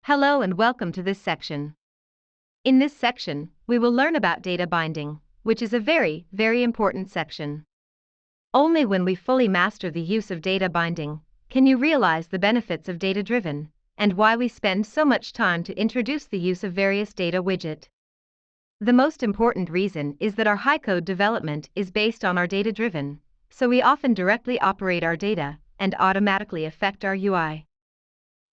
Hello and welcome to this section. In this section, we will learn about data binding, which is a very, very important section. Only when we fully master the use of data binding can you realize the benefits of data-driven and why we spend so much time to introduce the use of various data widget. The most important reason is that our high-code development is based on our data-driven, so we often directly operate our data and automatically affect our UI.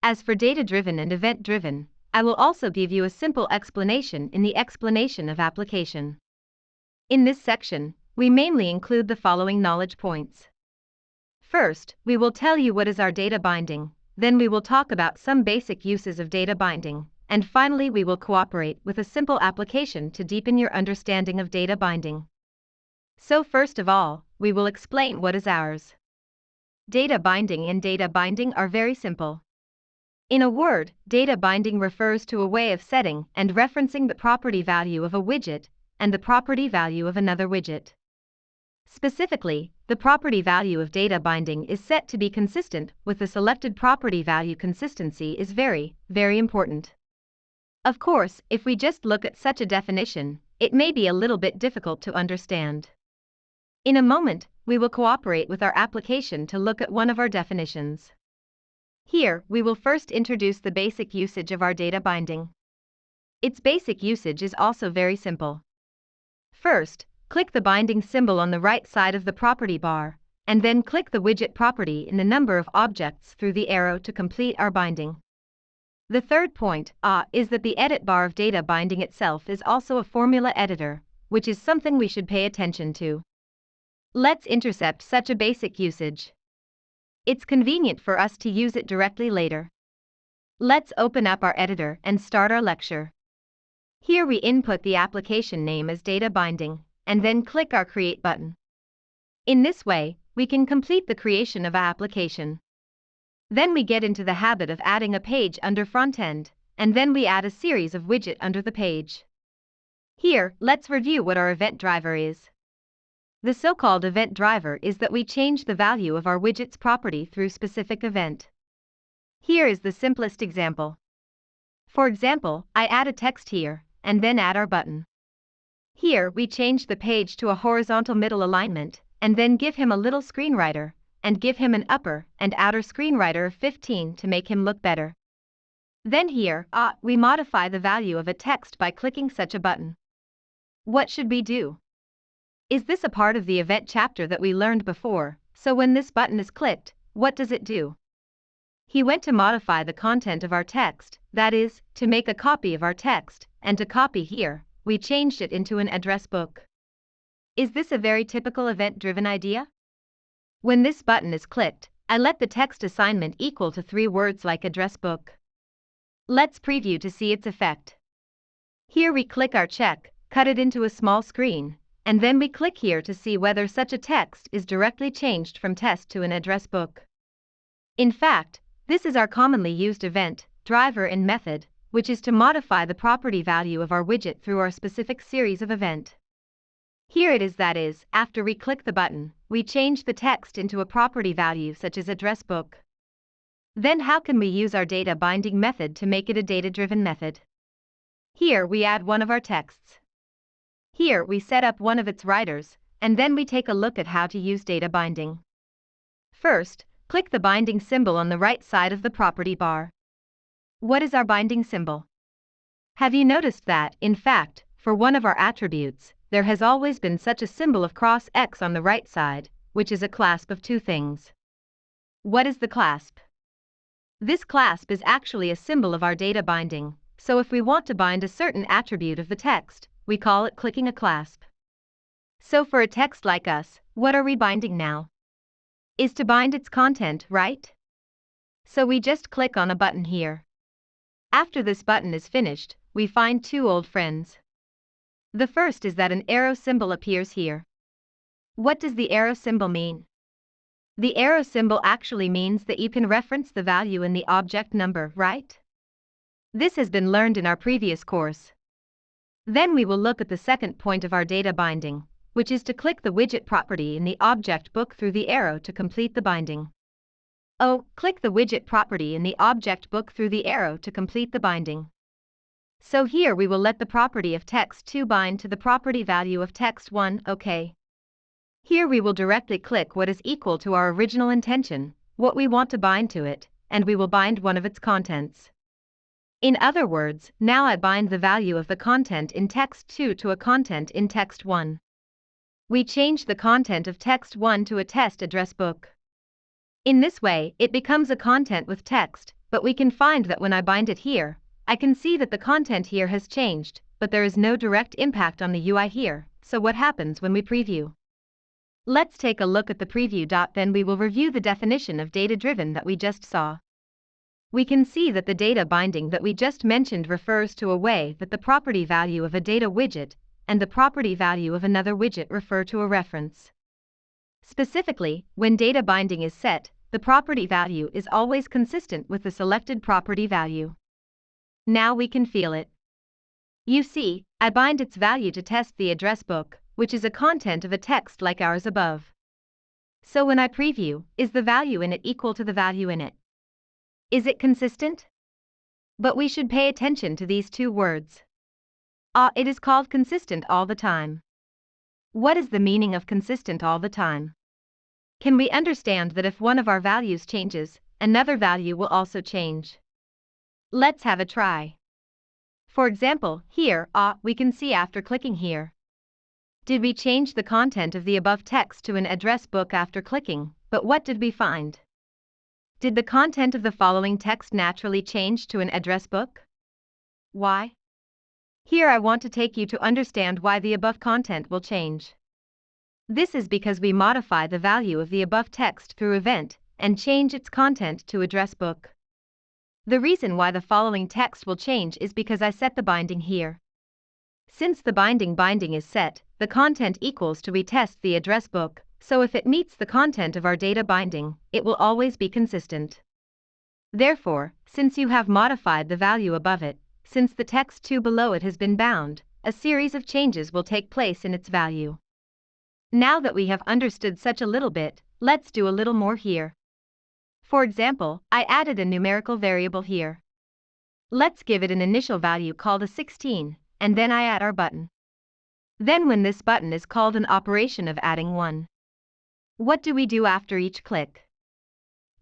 As for data-driven and event-driven, I will also give you a simple explanation in the explanation of application. In this section, we mainly include the following knowledge points. First, we will tell you what is our data binding, then we will talk about some basic uses of data binding, and finally we will cooperate with a simple application to deepen your understanding of data binding. So first of all, we will explain what is ours. Data binding and data binding are very simple. In a word, data binding refers to a way of setting and referencing the property value of a widget and the property value of another widget. Specifically, the property value of data binding is set to be consistent with the selected property value. Consistency is very, very important. Of course, if we just look at such a definition, it may be a little bit difficult to understand. In a moment, we will cooperate with our application to look at one of our definitions. Here, we will first introduce the basic usage of our data binding. Its basic usage is also very simple. First, click the binding symbol on the right side of the property bar, and then click the widget property in the number of objects through the arrow to complete our binding. The third point is that the edit bar of data binding itself is also a formula editor, which is something we should pay attention to. Let's intercept such a basic usage. It's convenient for us to use it directly later. Let's open up our editor and start our lecture. Here we input the application name as data binding, and then click our Create button. In this way, we can complete the creation of our application. Then we get into the habit of adding a page under frontend, and then we add a series of widget under the page. Here, let's review what our event driver is. The so-called event driver is that we change the value of our widget's property through specific event. Here is the simplest example. For example, I add a text here, and then add our button. Here we change the page to a horizontal middle alignment, and then give him a little screenwriter, and give him an upper and outer screenwriter of 15 to make him look better. Then here, we modify the value of a text by clicking such a button. What should we do? Is this a part of the event chapter that we learned before? So when this button is clicked, what does it do? He went to modify the content of our text, that is, to make a copy of our text, and to copy here, we changed it into an address book. Is this a very typical event-driven idea? When this button is clicked, I let the text assignment equal to 3 words like address book. Let's preview to see its effect. Here we click our check, cut it into a small screen, and then we click here to see whether such a text is directly changed from test to an address book. In fact, this is our commonly used event driver and method, which is to modify the property value of our widget through our specific series of event. Here it is, that is, after we click the button, we change the text into a property value such as address book. Then how can we use our data binding method to make it a data-driven method? Here we add one of our texts. Here we set up one of its writers, and then we take a look at how to use data binding. First, click the binding symbol on the right side of the property bar. What is our binding symbol? Have you noticed that, in fact, for one of our attributes, there has always been such a symbol of cross X on the right side, which is a clasp of two things. What is the clasp? This clasp is actually a symbol of our data binding, so if we want to bind a certain attribute of the text, we call it clicking a clasp. So for a text like us, what are we binding now? Is to bind its content, right? So we just click on a button here. After this button is finished, we find 2 old friends. The first is that an arrow symbol appears here. What does the arrow symbol mean? The arrow symbol actually means that you can reference the value in the object number, right? This has been learned in our previous course. Then we will look at the second point of our data binding, which is to click the widget property in the object book through the arrow to complete the binding. Oh, click the widget property in the object book through the arrow to complete the binding. So here we will let the property of text2 bind to the property value of text1, OK. Here we will directly click what is equal to our original intention, what we want to bind to it, and we will bind one of its contents. In other words, now I bind the value of the content in text2 to a content in text1. We change the content of text1 to a test address book. In this way, it becomes a content with text, but we can find that when I bind it here, I can see that the content here has changed, but there is no direct impact on the UI here. So what happens when we preview? Let's take a look at the preview. Then we will review the definition of data-driven that we just saw. We can see that the data binding that we just mentioned refers to a way that the property value of a data widget and the property value of another widget refer to a reference. Specifically, when data binding is set, the property value is always consistent with the selected property value. Now we can feel it. You see, I bind its value to test the address book, which is a content of a text like ours above. So when I preview, is the value in it equal to the value in it? Is it consistent? But we should pay attention to these two words. It is called consistent all the time. What is the meaning of consistent all the time? Can we understand that if one of our values changes, another value will also change? Let's have a try. For example, here, we can see after clicking here. Did we change the content of the above text to an address book after clicking, but what did we find? Did the content of the following text naturally change to an address book? Why? Here I want to take you to understand why the above content will change. This is because we modify the value of the above text through event and change its content to address book. The reason why the following text will change is because I set the binding here. Since the binding is set, the content equals to we test the address book, so if it meets the content of our data binding, it will always be consistent. Therefore, since you have modified the value above it, since the text2 below it has been bound, a series of changes will take place in its value. Now that we have understood such a little bit, let's do a little more here. For example, I added a numerical variable here. Let's give it an initial value called a 16, and then I add our button. Then when this button is called an operation of adding 1. What do we do after each click?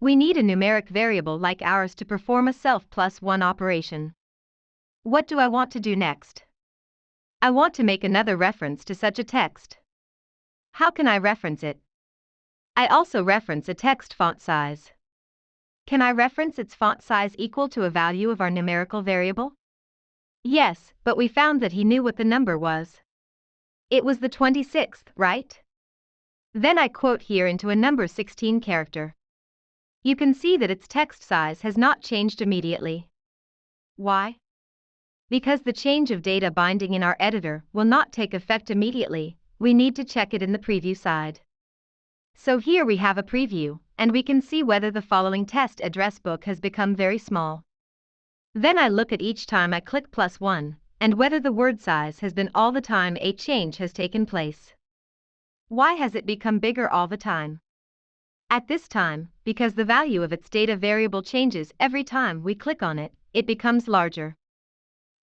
We need a numeric variable like ours to perform a self plus 1 operation. What do I want to do next? I want to make another reference to such a text. How can I reference it? I also reference a text font size. Can I reference its font size equal to a value of our numerical variable? Yes, but we found that he knew what the number was. It was the 26th, right? Then I quote here into a number 16 character. You can see that its text size has not changed immediately. Why? Because the change of data binding in our editor will not take effect immediately, we need to check it in the preview side. So here we have a preview, and we can see whether the following test address book has become very small. Then I look at each time I click +1, and whether the word size has been all the time a change has taken place. Why has it become bigger all the time? At this time, because the value of its data variable changes every time we click on it, it becomes larger.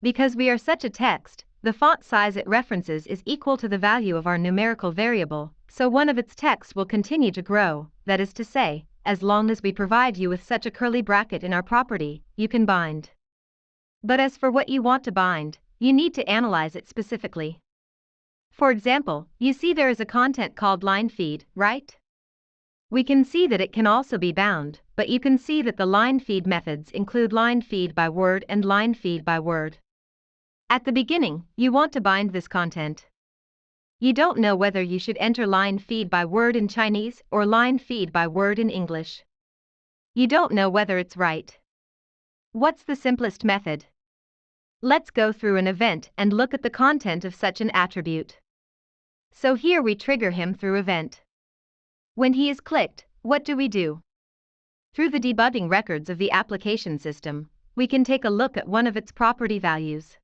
Because we are such a text, the font size it references is equal to the value of our numerical variable, so one of its text will continue to grow, that is to say, as long as we provide you with such a curly bracket in our property, you can bind. But as for what you want to bind, you need to analyze it specifically. For example, you see there is a content called line feed, right? We can see that it can also be bound, but you can see that the line feed methods include line feed by word and line feed by word. At the beginning, you want to bind this content. You don't know whether you should enter line feed by word in Chinese or line feed by word in English. You don't know whether it's right. What's the simplest method? Let's go through an event and look at the content of such an attribute. So here we trigger him through event. When he is clicked, what do we do? Through the debugging records of the application system, we can take a look at one of its property values.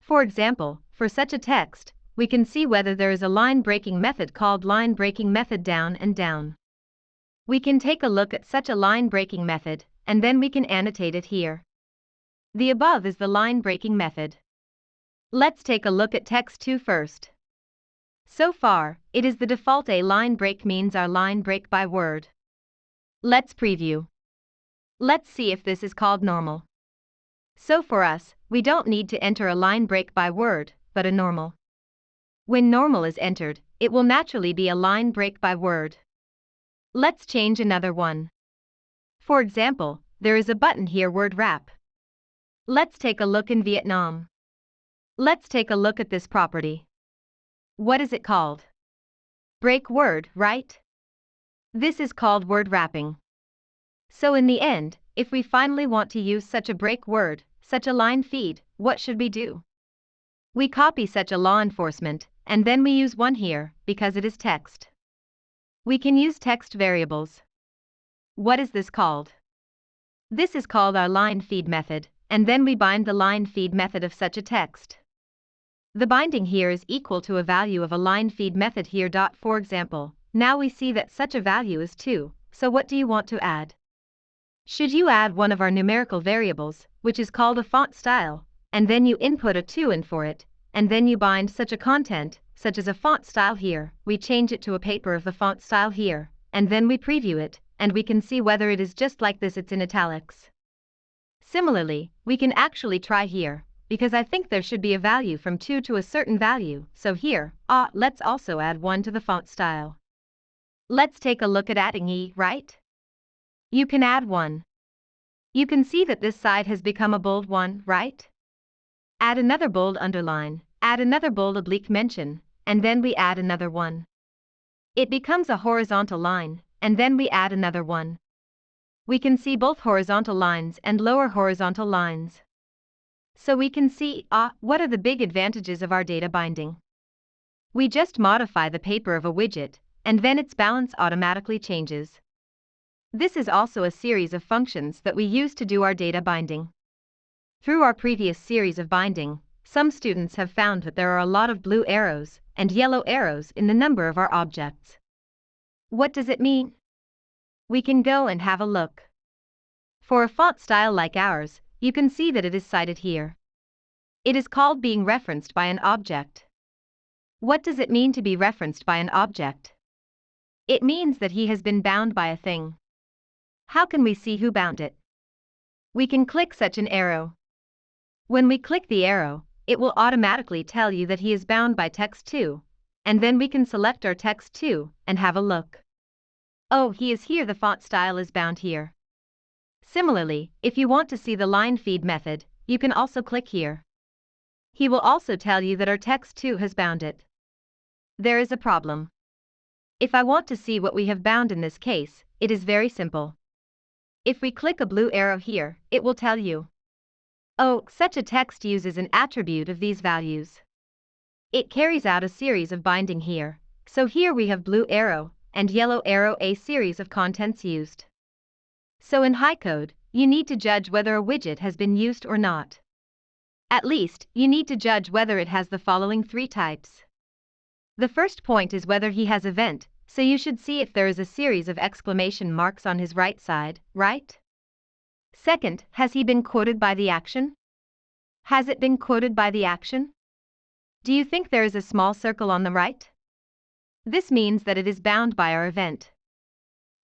For example, for such a text, we can see whether there is a line breaking method called line breaking method down and down. We can take a look at such a line breaking method, and then we can annotate it here. The above is the line breaking method. Let's take a look at text2 first. So far, it is the default a line break means our line break by word. Let's preview. Let's see if this is called normal. So for us, we don't need to enter a line break by word, but a normal. When normal is entered, it will naturally be a line break by word. Let's change another one. For example, there is a button here word wrap. Let's take a look in Vietnam. Let's take a look at this property. What is it called? Break word, right? This is called word wrapping. So in the end, if we finally want to use such a break word, such a line feed, what should we do? We copy such a law enforcement, and then we use one here, because it is text. We can use text variables. What is this called? This is called our line feed method, and then we bind the line feed method of such a text. The binding here is equal to a value of a line feed method here. For example, now we see that such a value is 2, so what do you want to add? Should you add one of our numerical variables, which is called a font style, and then you input a 2 in for it, and then you bind such a content, such as a font style here, we change it to a paper of the font style here, and then we preview it, and we can see whether it is just like this, it's in italics. Similarly, we can actually try here, because I think there should be a value from 2 to a certain value, so here, let's also add 1 to the font style. Let's take a look at adding E, right? You can add 1. You can see that this side has become a bold one, right? Add another bold underline, add another bold oblique mention, and then we add another one. It becomes a horizontal line, and then we add another one. We can see both horizontal lines and lower horizontal lines. So we can see, what are the big advantages of our data binding? We just modify the paper of a widget, and then its balance automatically changes. This is also a series of functions that we use to do our data binding. Through our previous series of binding, some students have found that there are a lot of blue arrows and yellow arrows in the number of our objects. What does it mean? We can go and have a look. For a font style like ours, you can see that it is cited here. It is called being referenced by an object. What does it mean to be referenced by an object? It means that he has been bound by a thing. How can we see who bound it? We can click such an arrow. When we click the arrow, it will automatically tell you that he is bound by text2, and then we can select our text2 and have a look. Oh, he is here, the font style is bound here. Similarly, if you want to see the line feed method, you can also click here. He will also tell you that our text2 has bound it. There is a problem. If I want to see what we have bound in this case, it is very simple. If we click a blue arrow here, it will tell you. Oh, such a text uses an attribute of these values. It carries out a series of binding here, so here we have blue arrow and yellow arrow, a series of contents used. So in high code, you need to judge whether a widget has been used or not. At least, you need to judge whether it has the following 3 types. The first point is whether he has event, so you should see if there is a series of exclamation marks on his right side, right? Second, has he been quoted by the action? Has it been quoted by the action? Do you think there is a small circle on the right? This means that it is bound by our event.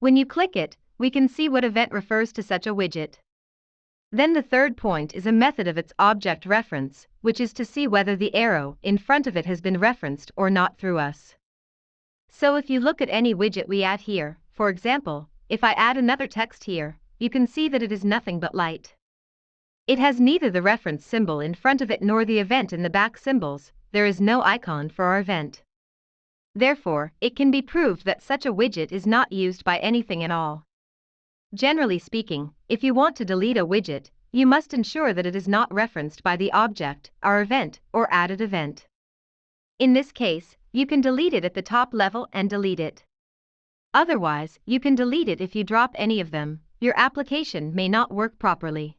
When you click it, we can see what event refers to such a widget. Then the third point is a method of its object reference, which is to see whether the arrow in front of it has been referenced or not through us. So if you look at any widget we add here, for example, if I add another text here, you can see that it is nothing but light. It has neither the reference symbol in front of it nor the event in the back symbols, there is no icon for our event. Therefore, it can be proved that such a widget is not used by anything at all. Generally speaking, if you want to delete a widget, you must ensure that it is not referenced by the object, our event, or added event. In this case, you can delete it at the top level and delete it. Otherwise, you can delete it if you drop any of them, your application may not work properly.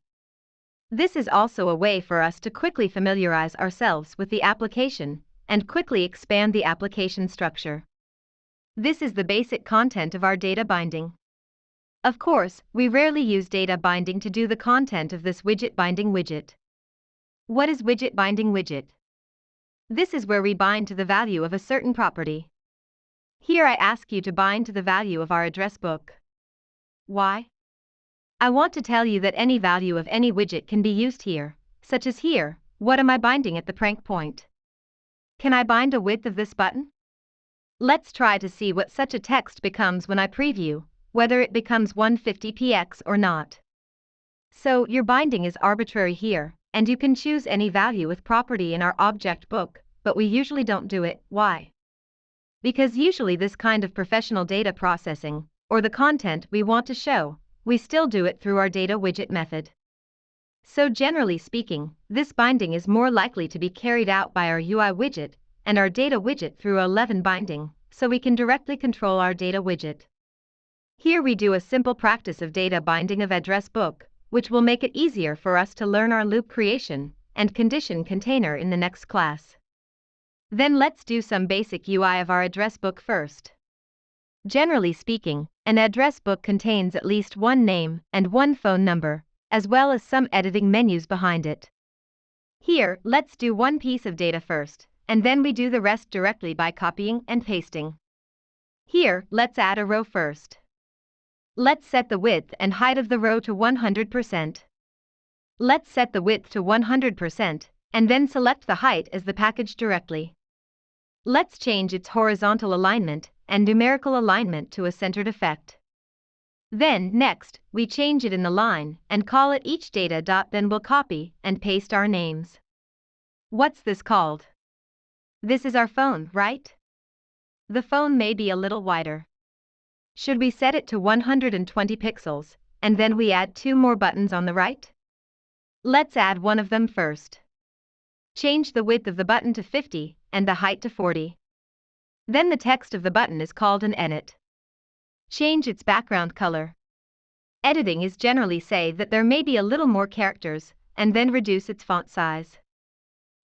This is also a way for us to quickly familiarize ourselves with the application and quickly expand the application structure. This is the basic content of our data binding. Of course, we rarely use data binding to do the content of this widget binding widget. What is widget binding widget? This is where we bind to the value of a certain property. Here I ask you to bind to the value of our address book. Why? I want to tell you that any value of any widget can be used here, such as here. What am I binding at the prank point? Can I bind a width of this button? Let's try to see what such a text becomes when I preview, whether it becomes 150px or not. So your binding is arbitrary here, and you can choose any value with property in our object book, but we usually don't do it. Why? Because usually this kind of professional data processing, or the content we want to show, we still do it through our data widget method. So generally speaking, this binding is more likely to be carried out by our UI widget and our data widget through 11 binding, so we can directly control our data widget. Here we do a simple practice of data binding of address book, which will make it easier for us to learn our loop creation and condition container in the next class. Then let's do some basic UI of our address book first. Generally speaking, an address book contains at least one name and one phone number, as well as some editing menus behind it. Here, let's do one piece of data first, and then we do the rest directly by copying and pasting. Here, let's add a row first. Let's set the width and height of the row to 100%. Let's set the width to 100%, and then select the height as the package directly. Let's change its horizontal alignment and numerical alignment to a centered effect. Then, next, we change it in the line and call it each data. Then we'll copy and paste our names. What's this called? This is our phone, right? The phone may be a little wider. Should we set it to 120 pixels, and then we add two more buttons on the right? Let's add one of them first. Change the width of the button to 50 and the height to 40. Then the text of the button is called an edit. Change its background color. Editing is generally say that there may be a little more characters, and then reduce its font size.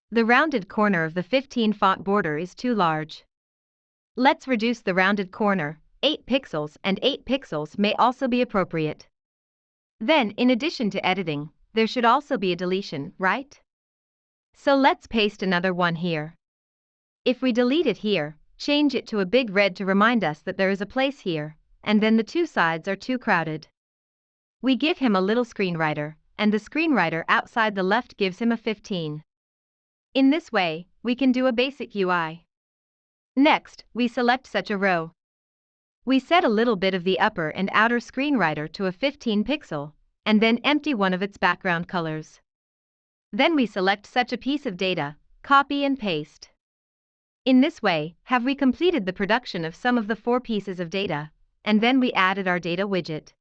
The rounded corner of the 15 font border is too large. Let's reduce the rounded corner. 8 pixels and 8 pixels may also be appropriate. Then, in addition to editing, there should also be a deletion, right? So let's paste another one here. If we delete it here, change it to a big red to remind us that there is a place here, and then the two sides are too crowded. We give him a little screenwriter, and the screenwriter outside the left gives him a 15. In this way, we can do a basic UI. Next, we select such a row. We set a little bit of the upper and outer screenwriter to a 15 pixel, and then empty one of its background colors. Then we select such a piece of data, copy and paste. In this way, have we completed the production of some of the 4 pieces of data, and then we added our data widget.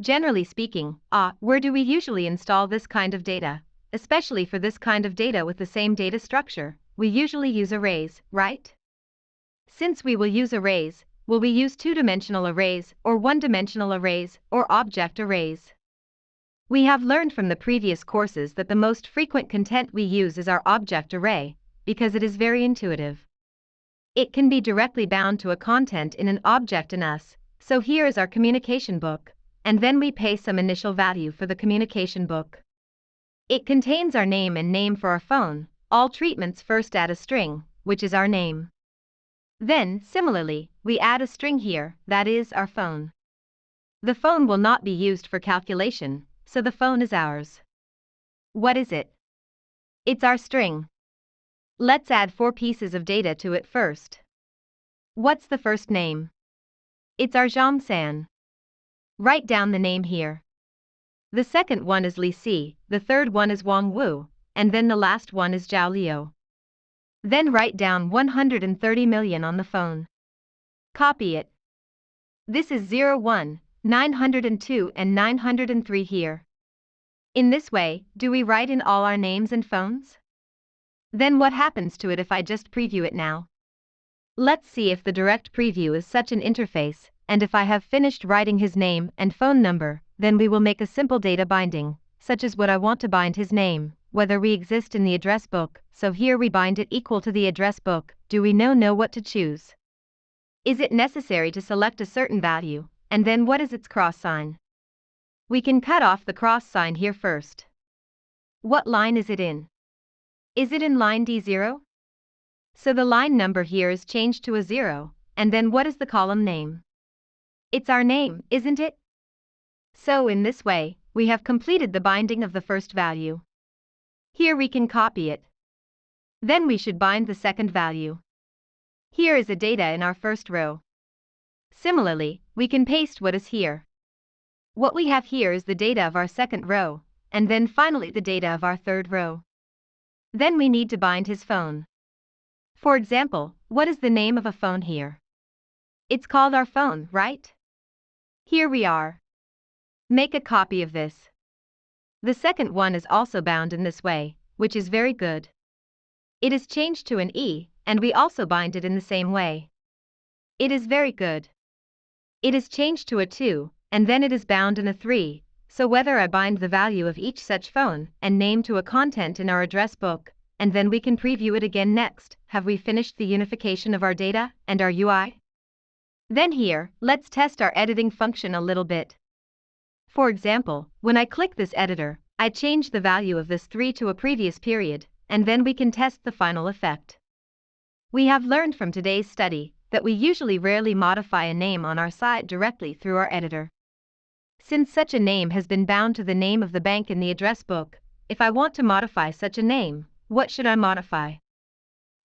Generally speaking, where do we usually install this kind of data? Especially for this kind of data with the same data structure, we usually use arrays, right? Since we will use arrays, will we use 2-dimensional arrays or 1-dimensional arrays or object arrays? We have learned from the previous courses that the most frequent content we use is our object array, because it is very intuitive. It can be directly bound to a content in an object in us, so here is our communication book, and then we paste some initial value for the communication book. It contains our name and name for our phone. All treatments first add a string, which is our name. Then, similarly, we add a string here, that is our phone. The phone will not be used for calculation, so the phone is ours. What is it? It's our string. Let's add 4 pieces of data to it first. What's the first name? It's our Zhang-san. Write down the name here. The second one is Li Si, the third one is Wang Wu, and then the last one is Zhao Liu. Then write down 130 million on the phone. Copy it. This is 01, 902 and 903 here. In this way, do we write in all our names and phones? Then what happens to it if I just preview it now? Let's see if the direct preview is such an interface, and if I have finished writing his name and phone number, then we will make a simple data binding, such as what I want to bind his name, whether we exist in the address book, so here we bind it equal to the address book. Do we know what to choose? Is it necessary to select a certain value, and then what is its cross sign? We can cut off the cross sign here first. What line is it in? Is it in line D0? So the line number here is changed to a 0, and then what is the column name? It's our name, isn't it? So in this way, we have completed the binding of the first value. Here we can copy it. Then we should bind the second value. Here is the data in our first row. Similarly, we can paste what is here. What we have here is the data of our second row, and then finally the data of our third row. Then we need to bind his phone. For example, what is the name of a phone here? It's called our phone, right? Here we are. Make a copy of this. The second one is also bound in this way, which is very good. It is changed to an E, and we also bind it in the same way. It is very good. It is changed to a 2, and then it is bound in a 3, so whether I bind the value of each such phone and name to a content in our address book, and then we can preview it again next, have we finished the unification of our data and our UI? Then here, let's test our editing function a little bit. For example, when I click this editor, I change the value of this 3 to a previous period, and then we can test the final effect. We have learned from today's study that we usually rarely modify a name on our site directly through our editor. Since such a name has been bound to the name of the bank in the address book, if I want to modify such a name, what should I modify?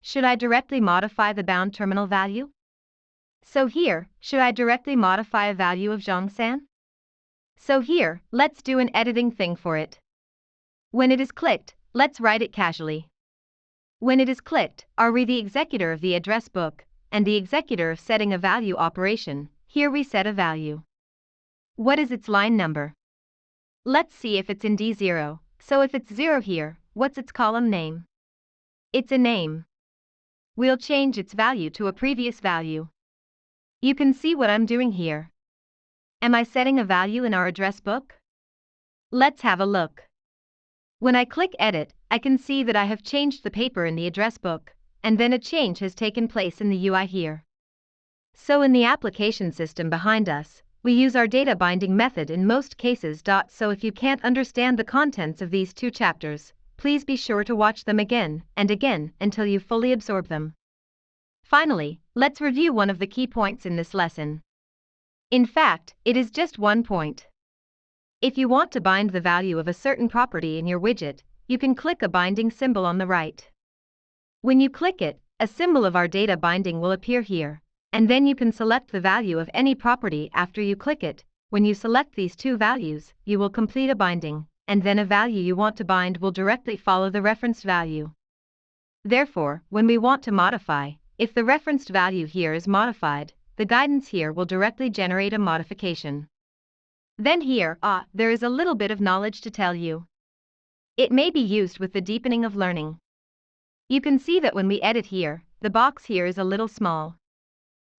Should I directly modify the bound terminal value? So here, should I directly modify a value of Zhongsan? So here, let's do an editing thing for it. When it is clicked, let's write it casually. When it is clicked, are we the executor of the address book, and the executor of setting a value operation? Here we set a value. What is its line number? Let's see if it's in D0, so if it's 0 here, what's its column name? It's a name. We'll change its value to a previous value. You can see what I'm doing here. Am I setting a value in our address book? Let's have a look. When I click Edit, I can see that I have changed the paper in the address book, and then a change has taken place in the UI here. So in the application system behind us, we use our data binding method in most cases. So if you can't understand the contents of these two chapters, please be sure to watch them again and again until you fully absorb them. Finally, let's review one of the key points in this lesson. In fact, it is just one point. If you want to bind the value of a certain property in your widget, you can click a binding symbol on the right. When you click it, a symbol of our data binding will appear here, and then you can select the value of any property after you click it. When you select these two values, you will complete a binding, and then a value you want to bind will directly follow the referenced value. Therefore, when we want to modify, if the referenced value here is modified, the guidance here will directly generate a modification. Then here, there is a little bit of knowledge to tell you. It may be used with the deepening of learning. You can see that when we edit here, the box here is a little small.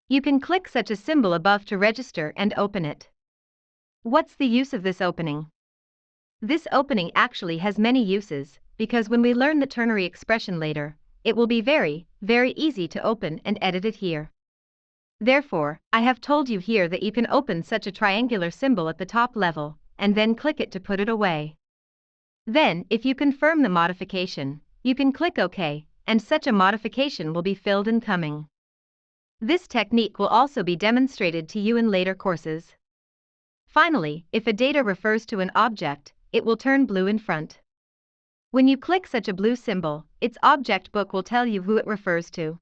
You can click such a symbol above to register and open it. What's the use of this opening? This opening actually has many uses, because when we learn the ternary expression later, it will be very, very easy to open and edit it here. Therefore, I have told you here that you can open such a triangular symbol at the top level, and then click it to put it away. Then, if you confirm the modification, you can click OK, and such a modification will be filled in coming. This technique will also be demonstrated to you in later courses. Finally, if a data refers to an object, it will turn blue in front. When you click such a blue symbol, its object book will tell you who it refers to.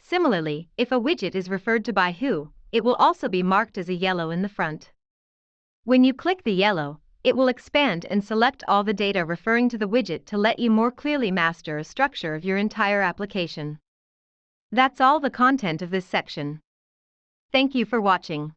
Similarly, if a widget is referred to by who, it will also be marked as a yellow in the front. When you click the yellow, it will expand and select all the data referring to the widget to let you more clearly master a structure of your entire application. That's all the content of this section. Thank you for watching.